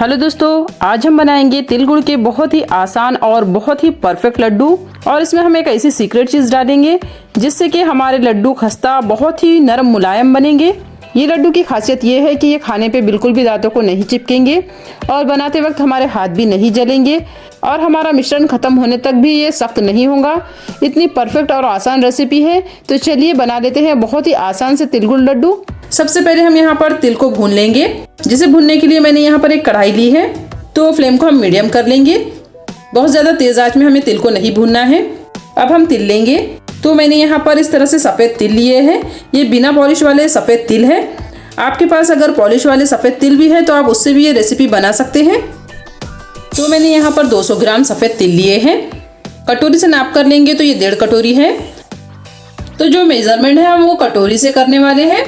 Hello दोस्तों, आज हम बनाएंगे तिल गुड़ के बहुत ही आसान और बहुत ही परफेक्ट लड्डू। और इसमें हम एक ऐसी सीक्रेट चीज डालेंगे जिससे कि हमारे लड्डू खस्ता बहुत ही नरम मुलायम बनेंगे। ये लड्डू की खासियत ये है कि ये खाने पे बिल्कुल भी दांतों को नहीं चिपकेंगे और बनाते वक्त हमारे हाथ भी नहीं जलेंगे और हमारा मिश्रण खत्म होने तक भी ये सख्त नहीं होगा। इतनी परफेक्ट और आसान रेसिपी है, तो चलिए बना लेते हैं बहुत ही आसान से तिल गुड़ लड्डू। सबसे पहले हम यहाँ पर तिल को भून लेंगे। जिसे भूनने के लिए मैंने यहाँ पर एक कढ़ाई ली है, तो फ्लेम को हम मीडियम कर लेंगे। बहुत ज्यादा तेज आंच में हमें तिल को नहीं भूनना है। अब हम तिल लेंगे, तो मैंने यहाँ पर इस तरह से सफेद तिल लिए हैं। ये बिना पॉलिश वाले सफेद तिल है। आपके पास अगर पॉलिश वाले सफेद तिल भी है तो आप उससे भी ये रेसिपी बना सकते हैं। तो मैंने यहाँ पर 200 ग्राम सफेद तिल लिए हैं। कटोरी से नाप कर लेंगे तो ये 1.5 कटोरी है। तो जो मेजरमेंट है हम वो कटोरी से करने वाले हैं,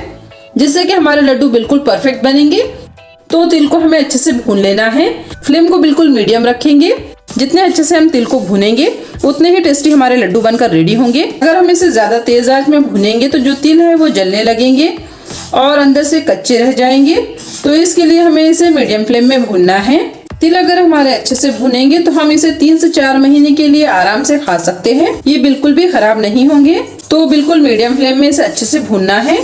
जिससे कि हमारे लड्डू बिल्कुल परफेक्ट बनेंगे। तो तिल को हमें अच्छे से भून लेना है। फ्लेम को बिल्कुल मीडियम रखेंगे। जितने अच्छे से हम तिल को भूनेंगे उतने ही टेस्टी हमारे लड्डू बनकर रेडी होंगे। अगर हम इसे ज्यादा तेज आंच में भूनेंगे तो जो तिल है वो जलने लगेंगे और अंदर से कच्चे रह जाएंगे। तो इसके लिए हमें इसे मीडियम फ्लेम में भूनना है। तिल अगर हमारे अच्छे से भुनेंगे तो हम इसे 3 से 4 महीने के लिए आराम से खा सकते हैं। ये बिल्कुल भी खराब नहीं होंगे। तो बिल्कुल मीडियम फ्लेम में इसे अच्छे से भुनना है।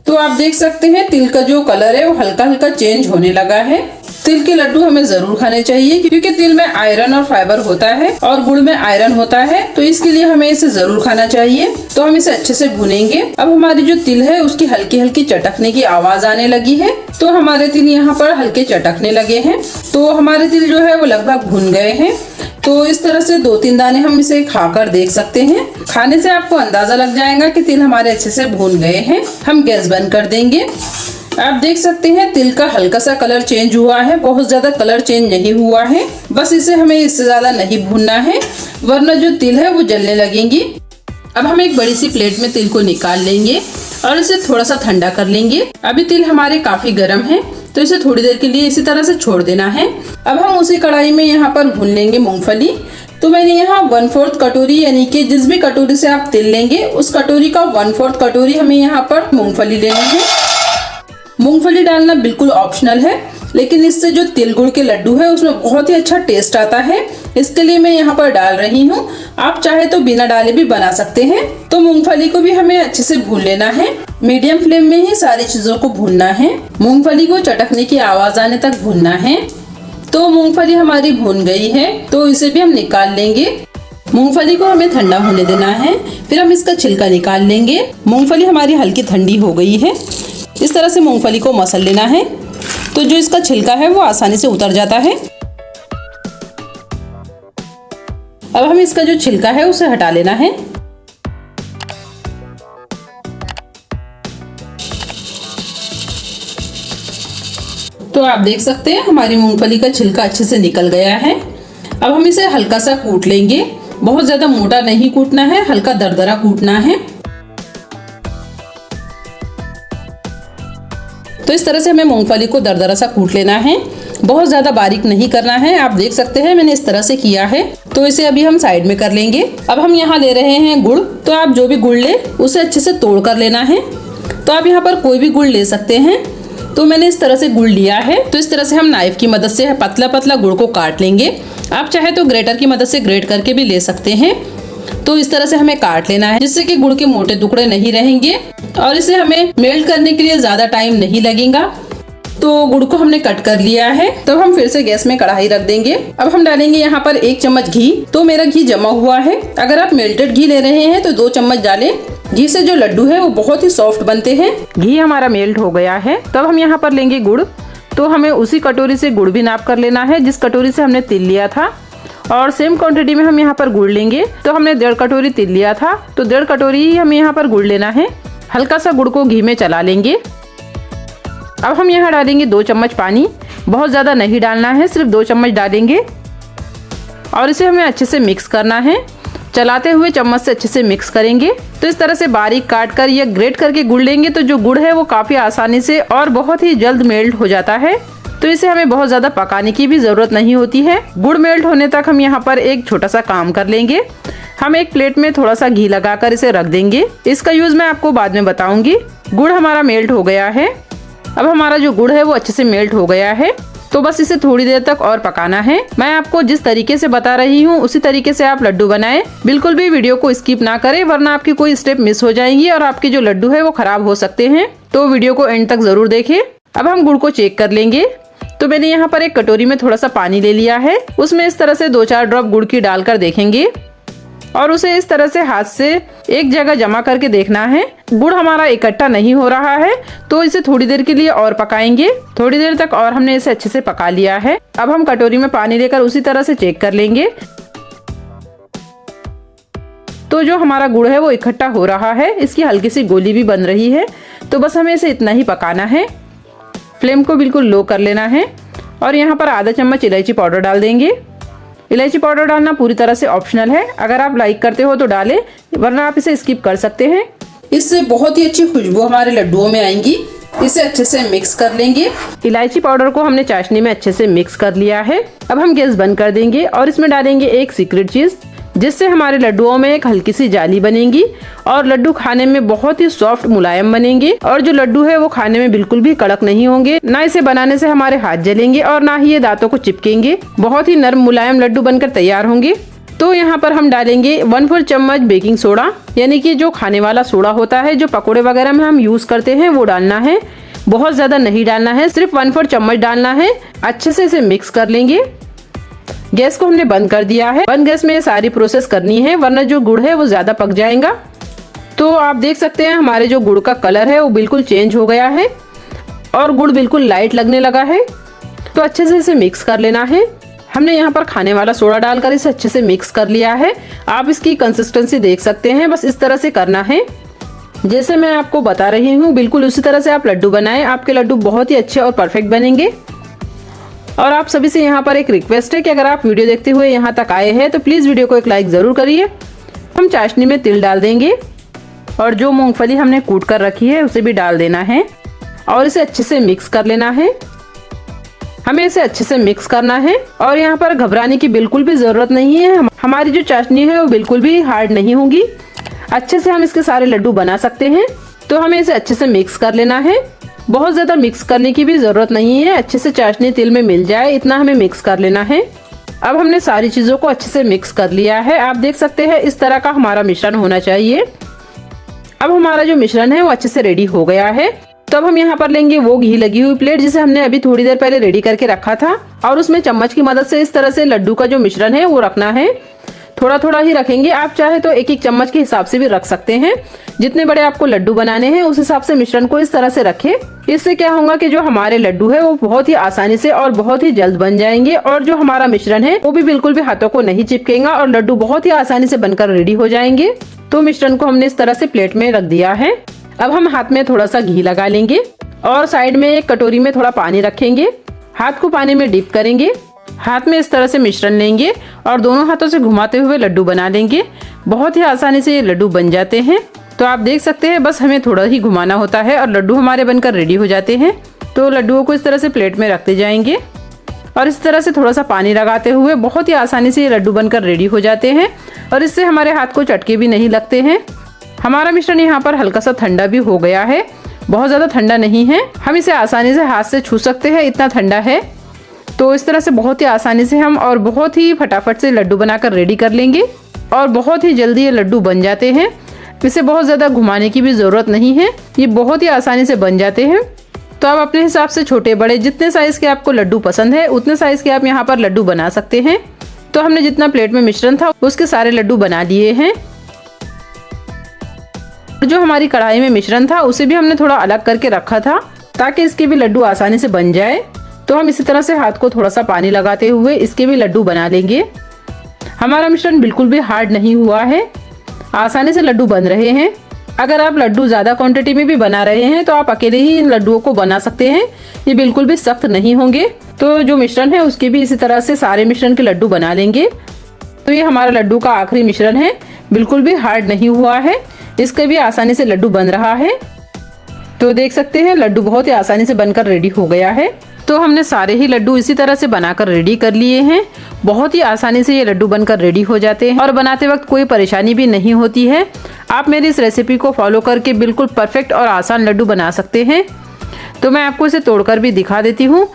तो आप देख सकते हैं तिल का जो कलर है वो हल्का हल्का चेंज होने लगा है। तिल के लड्डू हमें जरूर खाने चाहिए, क्योंकि तिल में आयरन और फाइबर होता है और गुड़ में आयरन होता है। तो इसके लिए हमें इसे जरूर खाना चाहिए। तो हम इसे अच्छे से भुनेंगे। अब हमारी जो तिल है उसकी हल्की हल्की चटकने की आवाज आने लगी है। तो हमारे तिल यहाँ पर हल्के चटकने लगे हैं। तो हमारे तिल जो है वो लगभग भुन गए हैं। तो इस तरह से 2-3 दाने हम इसे खाकर देख सकते हैं। खाने से आपको अंदाजा लग जाएगा कि तिल हमारे अच्छे से भून गए हैं। हम गैस बंद कर देंगे। आप देख सकते हैं तिल का हल्का सा कलर चेंज हुआ है, बहुत ज्यादा कलर चेंज नहीं हुआ है। बस इसे हमें इससे ज्यादा नहीं भूनना है, वरना जो तिल है वो जलने लगेंगी। अब हम एक बड़ी सी प्लेट में तिल को निकाल लेंगे और इसे थोड़ा सा ठंडा कर लेंगे। अभी तिल हमारे काफी गर्म है, तो इसे थोड़ी देर के लिए इसी तरह से छोड़ देना है। अब हम उसी कढ़ाई में यहाँ पर भून लेंगे मूंगफली। तो मैंने यहाँ 1/4 कटोरी, यानी कि जिस भी कटोरी से आप तिल लेंगे उस कटोरी का 1/4 कटोरी हमें यहाँ पर मूंगफली लेनी है। मूंगफली डालना बिल्कुल ऑप्शनल है, लेकिन इससे जो तिल गुड़ के लड्डू है उसमें बहुत ही अच्छा टेस्ट आता है। इसके लिए मैं यहाँ पर डाल रही हूँ। आप चाहे तो बिना डाले भी बना सकते हैं। तो मूंगफली को भी हमें अच्छे से भून लेना है। मीडियम फ्लेम में ही सारी चीजों को भूनना है। मूंगफली को चटकने की आवाज आने तक भूनना है। तो मूंगफली हमारी भून गई है, तो इसे भी हम निकाल लेंगे। मूंगफली को हमें ठंडा होने देना है, फिर हम इसका छिलका निकाल लेंगे। मूंगफली हमारी हल्की ठंडी हो गई है। इस तरह से मूंगफली को मसल लेना है, तो जो इसका छिलका है वो आसानी से उतर जाता है। अब हम इसका जो छिलका है उसे हटा लेना है। तो आप देख सकते हैं हमारी मूंगफली का छिलका अच्छे से निकल गया है। अब हम इसे हल्का सा कूट लेंगे। बहुत ज्यादा मोटा नहीं कूटना है, हल्का दरदरा कूटना है। तो इस तरह से हमें मूंगफली को दरदरा सा कूट लेना है। बहुत ज्यादा बारीक नहीं करना है। आप देख सकते हैं मैंने इस तरह से किया है। तो इसे अभी हम साइड में कर लेंगे। अब हम यहाँ ले रहे हैं गुड़। तो आप जो भी गुड़ ले उसे अच्छे से तोड़ कर लेना है। तो आप यहाँ पर कोई भी गुड़ ले सकते हैं। तो मैंने इस तरह से गुड़ लिया है। तो इस तरह से हम नाइफ की मदद से पतला पतला गुड़ को काट लेंगे। आप चाहे तो ग्रेटर की मदद से ग्रेट करके भी ले सकते हैं। तो इस तरह से हमें काट लेना है, जिससे कि गुड़ के मोटे टुकड़े नहीं रहेंगे और इसे हमें मेल्ट करने के लिए ज्यादा टाइम नहीं लगेगा। तो गुड़ को हमने कट कर लिया है। तो हम फिर से गैस में कढ़ाई रख देंगे। अब हम डालेंगे यहाँ पर 1 चम्मच घी। तो मेरा घी जमा हुआ है। अगर आप मेल्टेड घी ले रहे हैं तो 2 चम्मच डालें। घी से जो लड्डू है वो बहुत ही सॉफ्ट बनते हैं। घी हमारा मेल्ट हो गया है। तब हम यहाँ पर लेंगे गुड़। तो हमें उसी कटोरी से गुड़ भी नाप कर लेना है जिस कटोरी से हमने तिल लिया था, और सेम क्वांटिटी में हम यहाँ पर गुड़ लेंगे। तो हमने 1.5 कटोरी तिल लिया था, तो 1.5 कटोरी ही हमें यहाँ पर गुड़ लेना है। हल्का सा गुड़ को घी में चला लेंगे। अब हम यहाँ डालेंगे 2 चम्मच पानी। बहुत ज़्यादा नहीं डालना है, सिर्फ 2 चम्मच डालेंगे और इसे हमें अच्छे से मिक्स करना है। चलाते हुए चम्मच से अच्छे से मिक्स करेंगे। तो इस तरह से बारीक काट कर या ग्रेट करके गुड़ लेंगे तो जो गुड़ है वो काफ़ी आसानी से और बहुत ही जल्द मेल्ट हो जाता है। तो इसे हमें बहुत ज़्यादा पकाने की भी ज़रूरत नहीं होती है। गुड़ मेल्ट होने तक हम यहाँ पर एक छोटा सा काम कर लेंगे। हम एक प्लेट में थोड़ा सा घी लगाकर इसे रख देंगे। इसका यूज़ मैं आपको बाद में बताऊंगी। गुड़ हमारा मेल्ट हो गया है। अब हमारा जो गुड़ है वो अच्छे से मेल्ट हो गया है। तो बस इसे थोड़ी देर तक और पकाना है। मैं आपको जिस तरीके से बता रही हूँ उसी तरीके से आप लड्डू बनाएं। बिल्कुल भी वीडियो को स्किप ना करें, वरना आपकी कोई स्टेप मिस हो जाएंगी और आपके जो लड्डू है वो खराब हो सकते हैं। तो वीडियो को एंड तक जरूर देखें। अब हम गुड़ को चेक कर लेंगे। तो मैंने यहाँ पर एक कटोरी में थोड़ा सा पानी ले लिया है, उसमें इस तरह से 2-4 ड्रॉप गुड़ की डालकर देखेंगे और उसे इस तरह से हाथ से एक जगह जमा करके देखना है। गुड़ हमारा इकट्ठा नहीं हो रहा है तो इसे थोड़ी देर के लिए और पकाएंगे। थोड़ी देर तक और हमने इसे अच्छे से पका लिया है। अब हम कटोरी में पानी लेकर उसी तरह से चेक कर लेंगे। तो जो हमारा गुड़ है वो इकट्ठा हो रहा है, इसकी हल्की सी गोली भी बन रही है। तो बस हमें इसे इतना ही पकाना है। फ्लेम को बिल्कुल लो कर लेना है और यहाँ पर आधा चम्मच इलायची पाउडर डाल देंगे। इलायची पाउडर डालना पूरी तरह से ऑप्शनल है, अगर आप लाइक करते हो तो डालें, वरना आप इसे स्किप कर सकते हैं। इससे बहुत ही अच्छी खुशबू हमारे लड्डुओं में आएंगी। इसे अच्छे से मिक्स कर लेंगे। इलायची पाउडर को हमने चाशनी में अच्छे से मिक्स कर लिया है। अब हम गैस बंद कर देंगे और इसमें डालेंगे एक सीक्रेट चीज, जिससे हमारे लड्डुओं में एक हल्की सी जाली बनेगी और लड्डू खाने में बहुत ही सॉफ्ट मुलायम बनेंगे। और जो लड्डू है वो खाने में बिल्कुल भी कड़क नहीं होंगे, ना इसे बनाने से हमारे हाथ जलेंगे और ना ही ये दांतों को चिपकेंगे। बहुत ही नरम मुलायम लड्डू बनकर तैयार होंगे। तो यहाँ पर हम डालेंगे 1/4 चम्मच बेकिंग सोडा, यानी कि जो खाने वाला सोडा होता है जो पकोड़े वगैरह में हम यूज करते हैं वो डालना है। बहुत ज्यादा नहीं डालना है, सिर्फ 1/4 चम्मच डालना है। अच्छे से इसे मिक्स कर लेंगे। गैस को हमने बंद कर दिया है। बंद गैस में ये सारी प्रोसेस करनी है, वरना जो गुड़ है वो ज्यादा पक जाएगा। तो आप देख सकते हैं हमारे जो गुड़ का कलर है वो बिल्कुल चेंज हो गया है और गुड़ बिल्कुल लाइट लगने लगा है। तो अच्छे से इसे मिक्स कर लेना है। हमने यहाँ पर खाने वाला सोडा डालकर इसे अच्छे से मिक्स कर लिया है। आप इसकी कंसिस्टेंसी देख सकते हैं, बस इस तरह से करना है जैसे मैं आपको बता रही हूँ। बिल्कुल उसी तरह से आप लड्डू बनाएं, आपके लड्डू बहुत ही अच्छे और परफेक्ट बनेंगे। और आप सभी से यहाँ पर एक रिक्वेस्ट है कि अगर आप वीडियो देखते हुए यहाँ तक आए हैं तो प्लीज वीडियो को एक लाइक जरूर करिए। हम चाशनी में तिल डाल देंगे और जो मूंगफली हमने कूट कर रखी है उसे भी डाल देना है और इसे अच्छे से मिक्स कर लेना है। हमें इसे अच्छे से मिक्स करना है और यहाँ पर घबराने की बिल्कुल भी जरूरत नहीं है। हमारी जो चाशनी है वो बिल्कुल भी हार्ड नहीं होगी। अच्छे से हम इसके सारे लड्डू बना सकते हैं। तो हमें इसे अच्छे से मिक्स कर लेना है। बहुत ज्यादा मिक्स करने की भी जरूरत नहीं है, अच्छे से चाशनी तिल में मिल जाए इतना हमें मिक्स कर लेना है। अब हमने सारी चीजों को अच्छे से मिक्स कर लिया है। आप देख सकते हैं इस तरह का हमारा मिश्रण होना चाहिए। अब हमारा जो मिश्रण है वो अच्छे से रेडी हो गया है। तो अब हम यहाँ पर लेंगे वो घी लगी हुई प्लेट जिसे हमने अभी थोड़ी देर पहले रेडी करके रखा था और उसमें चम्मच की मदद से इस तरह से लड्डू का जो मिश्रण है वो रखना है। थोड़ा थोड़ा ही रखेंगे, आप चाहे तो एक एक चम्मच के हिसाब से भी रख सकते हैं। जितने बड़े आपको लड्डू बनाने हैं उस हिसाब से मिश्रण को इस तरह से रखें। इससे क्या होगा कि जो हमारे लड्डू है वो बहुत ही आसानी से और बहुत ही जल्द बन जाएंगे और जो हमारा मिश्रण है वो भी बिल्कुल भी हाथों को नहीं चिपकेगा और लड्डू बहुत ही आसानी से बनकर रेडी हो जाएंगे। तो मिश्रण को हमने इस तरह से प्लेट में रख दिया है। अब हम हाथ में थोड़ा सा घी लगा लेंगे और साइड में एक कटोरी में थोड़ा पानी रखेंगे। हाथ को पानी में डिप करेंगे, हाथ में इस तरह से मिश्रण लेंगे और दोनों हाथों से घुमाते हुए लड्डू बना लेंगे। बहुत ही आसानी से ये लड्डू बन जाते हैं। तो आप देख सकते हैं बस हमें थोड़ा ही घुमाना होता है और लड्डू हमारे बनकर रेडी हो जाते हैं। तो लड्डुओं को इस तरह से प्लेट में रखते जाएंगे और इस तरह से थोड़ा सा पानी लगाते हुए बहुत ही आसानी से ये लड्डू बनकर रेडी हो जाते हैं और इससे हमारे हाथ को चटके भी नहीं लगते हैं। हमारा मिश्रण यहाँ पर हल्का सा ठंडा भी हो गया है, बहुत ज्यादा ठंडा नहीं है। हम इसे आसानी से हाथ से छू सकते हैं, इतना ठंडा है। तो इस तरह से बहुत ही आसानी से हम और बहुत ही फटाफट से लड्डू बनाकर रेडी कर लेंगे और बहुत ही जल्दी ये लड्डू बन जाते हैं। इसे बहुत ज्यादा घुमाने की भी जरूरत नहीं है, ये बहुत ही आसानी से बन जाते हैं। तो आप अपने हिसाब से छोटे बड़े जितने साइज के आपको लड्डू पसंद है उतने साइज के आप यहाँ पर लड्डू बना सकते हैं। तो हमने जितना प्लेट में मिश्रण था उसके सारे लड्डू बना लिए हैं। जो हमारी कढ़ाई में मिश्रण था उसे भी हमने थोड़ा अलग करके रखा था ताकि इसके भी लड्डू आसानी से बन जाए। तो हम इसी तरह से हाथ को थोड़ा सा पानी लगाते हुए इसके भी लड्डू बना लेंगे। हमारा मिश्रण बिल्कुल भी हार्ड नहीं हुआ है, आसानी से लड्डू बन रहे हैं। अगर आप लड्डू ज्यादा क्वांटिटी में भी बना रहे हैं तो आप अकेले ही इन लड्डुओं को बना सकते हैं, ये बिल्कुल भी सख्त नहीं होंगे। तो जो मिश्रण है उसके भी इसी तरह से सारे मिश्रण के लड्डू बना लेंगे। तो ये हमारा लड्डू का आखिरी मिश्रण है, बिल्कुल भी हार्ड नहीं हुआ है, इसके भी आसानी से लड्डू बन रहा है। तो देख सकते हैं लड्डू बहुत ही आसानी से बनकर रेडी हो गया है। तो हमने सारे ही लड्डू इसी तरह से बनाकर रेडी कर लिए हैं। बहुत ही आसानी से ये लड्डू बनकर रेडी हो जाते हैं और बनाते वक्त कोई परेशानी भी नहीं होती है। आप मेरी इस रेसिपी को फॉलो करके बिल्कुल परफेक्ट और आसान लड्डू बना सकते हैं। तो मैं आपको इसे तोड़कर भी दिखा देती हूँ।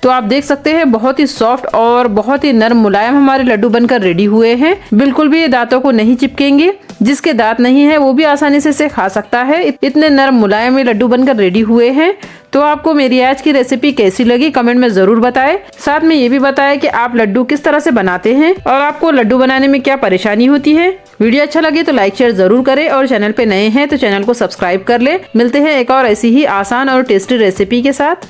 तो आप देख सकते हैं बहुत ही सॉफ्ट और बहुत ही नरम मुलायम हमारे लड्डू बनकर रेडी हुए हैं। बिल्कुल भी ये दांतों को नहीं चिपकेंगे। जिसके दांत नहीं है वो भी आसानी से इसे खा सकता है। इतने नरम मुलायम ये लड्डू बनकर रेडी हुए हैं। तो आपको मेरी आज की रेसिपी कैसी लगी कमेंट में जरूर बताएं। साथ में ये भी बताएं कि आप लड्डू किस तरह से बनाते हैं और आपको लड्डू बनाने में क्या परेशानी होती है। वीडियो अच्छा लगे तो लाइक शेयर जरूर करें और चैनल पे नए हैं तो चैनल को सब्सक्राइब कर ले। मिलते हैं एक और ऐसी ही आसान और टेस्टी रेसिपी के साथ।